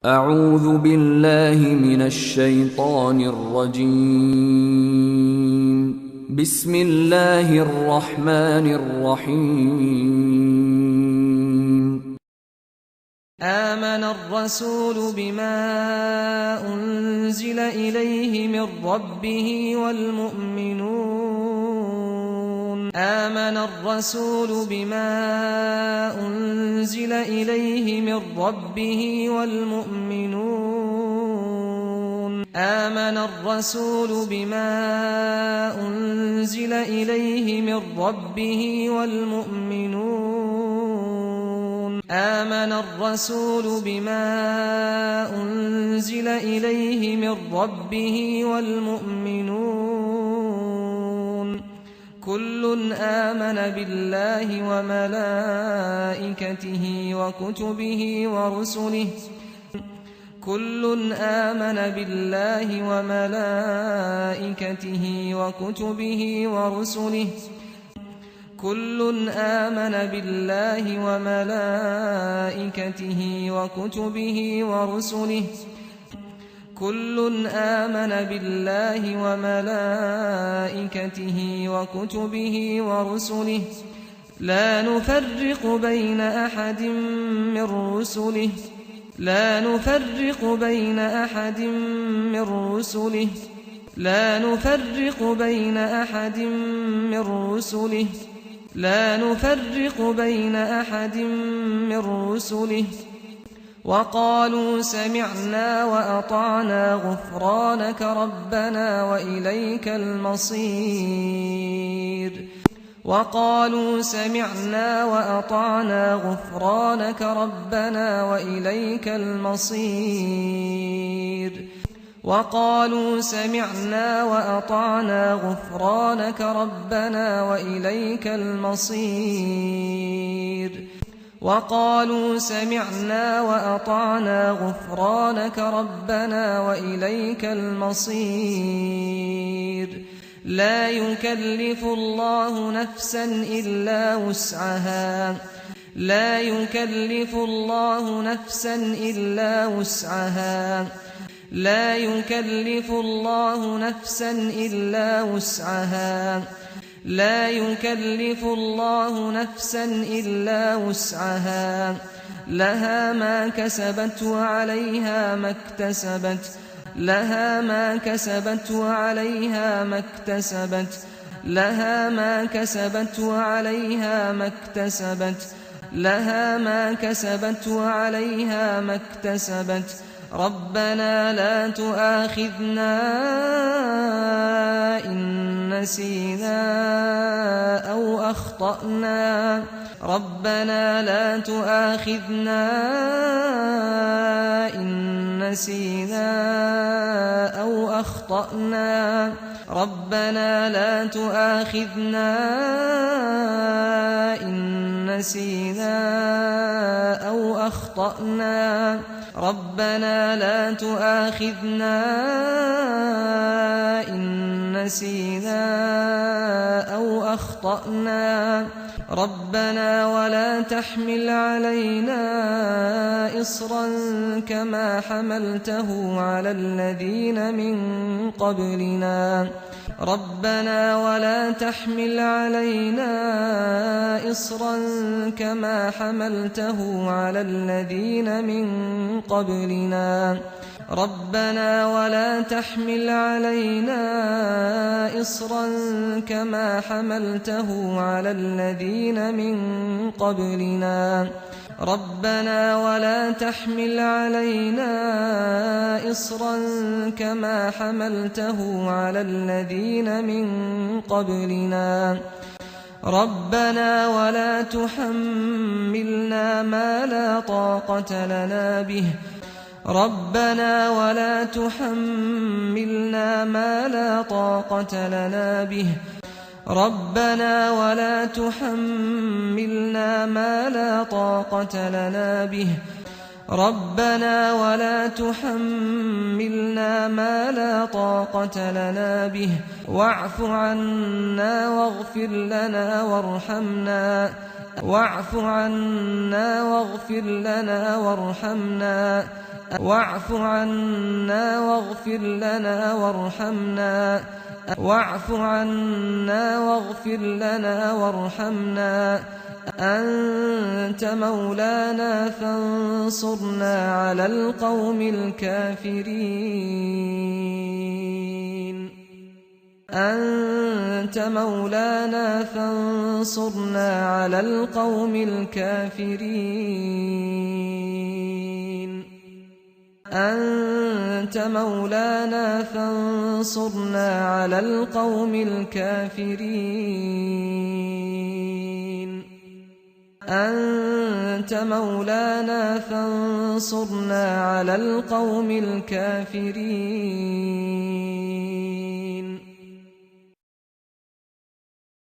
أعوذ بالله من الشيطان الرجيم. بسم الله الرحمن الرحيم. آمن الرسول بما أنزل إليه من ربه والمؤمنون آمن الرسول بما أنزل إليه من ربه والمؤمنون آمن الرسول بما أنزل إليه من ربه والمؤمنون آمن الرسول بما أنزل إليه من ربه والمؤمنون كل آمن بالله وملائكته وكتبه ورسله كل آمن بالله وملائكته وكتبه ورسله كل آمن بالله وملائكته وكتبه ورسله كل آمن بالله وملائكته وكتبه ورسله لا نفرق بين أحد من رسله لا نفرق بين أحد من رسله لا نفرق بين أحد من رسله لا نفرق بين أحد من رسله وقالوا سمعنا وأطعنا غفرانك ربنا وإليك المصير وقالوا سمعنا وأطعنا غفرانك ربنا وإليك المصير وقالوا سمعنا وأطعنا غفرانك ربنا وإليك المصير وقالوا سمعنا وأطعنا غفرانك ربنا وإليك المصير لا يكلف الله نفسا إلا وسعها لا يكلف الله نفسا إلا وسعها لا يكلف الله نفسا إلا وسعها لا يكلف الله نفسا إلا وسعها لها ما كسبت وعليها ما اكتسبت لها ما كسبت وعليها ما اكتسبت لها ما كسبت وعليها ما اكتسبت لها ما كسبت وعليها ما اكتسبت ربنا لا تؤاخذنا إن نسينا أو أخطأنا ربنا لا تؤاخذنا إن نسينا أو أخطأنا ربنا لا تؤاخذنا إن نسينا أو أخطأنا ربنا لا تؤاخذنا إن نسينا أو أخطأنا ربنا ولا تحمل علينا إصرا كما حملته على الذين من قبلنا ربنا ولا تحمل علينا إصرا كما حملته على الذين من قبلنا ربنا ولا تحمل علينا إصرا كما حملته على الذين من قبلنا ربنا ولا تحمل علينا إصرا كما حملته على الذين من قبلنا ربنا ولا تحملنا ما لا طاقة لنا به ربنا ولا تحملنا ما لا طاقة لنا به ربنا ولا تحملنا ما لا طاقة لنا به ربنا ولا تحملنا ما لا طاقة لنا به واعف عنا واغفر لنا وارحمنا واعف عنا واغفر لنا وارحمنا واعف عنا واغفر لنا وارحمنا واعف عنا واغفر لنا وارحمنا أنت مولانا فانصرنا على القوم الكافرين أنت مولانا فانصرنا على القوم الكافرين أنت مولانا فانصرنا على القوم الكافرين أنت مولانا فانصرنا على القوم الكافرين